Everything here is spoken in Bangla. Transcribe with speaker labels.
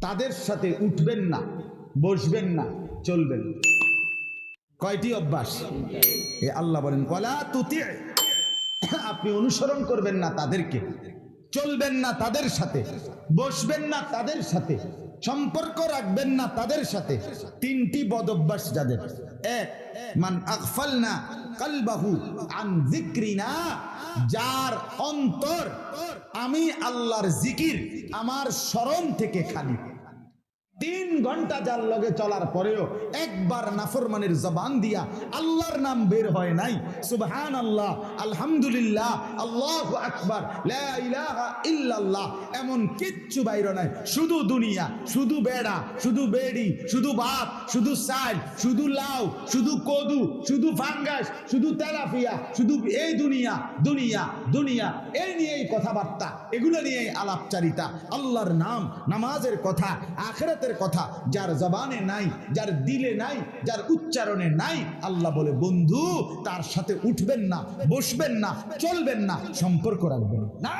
Speaker 1: তাদের সাথে উঠবেন না, বসবেন না, চলবেন। কয়টি অভ্যাস? এ আল্লাহ বলেন ওয়ালা তুতি, আপনি অনুসরণ করবেন না তাদেরকে, চলবেন না তাদের সাথে, বসবেন না তাদের সাথে, সম্পর্ক রাখবেন না তাদের সাথে। তিনটি বদ অভ্যাস যাদের। এক, মান আগফালনা কলবাহু আন যিকরিনা, যার অন্তর আমি আল্লাহর জিকির, আমার স্মরণ থেকে খালি। 3 ঘন্টা যার লগে চলার পরেও একবার নাফরমানের জবান দিয়া আল্লাহর নাম বের হয় নাই, সুবহানাল্লাহ, আলহামদুলিল্লাহ, আল্লাহু আকবার, লা ইলাহা ইল্লাল্লাহ, এমন কিচ্ছু বাইর নাই। শুধু দুনিয়া, শুধু বেড়া, শুধু বেড়ি, শুধু ভাত, শুধু চাল, শুধু লাউ, শুধু কদু, শুধু ফাঙ্গাস, শুধু তেলাপিয়া, শুধু এই দুনিয়া দুনিয়া দুনিয়া, এই নিয়েই কথাবার্তা, এগুলো নিয়েই আলাপচারিতা। আল্লাহর নাম, নামাজের কথা, আখিরাতের কথা যার জবানে নাই, যার দিলে নাই, যার উচ্চারণে নাই, আল্লাহ বলে বন্ধু তার সাথে উঠবেন না, বসবেন না, চলবেন না, সম্পর্ক রাখবেন না।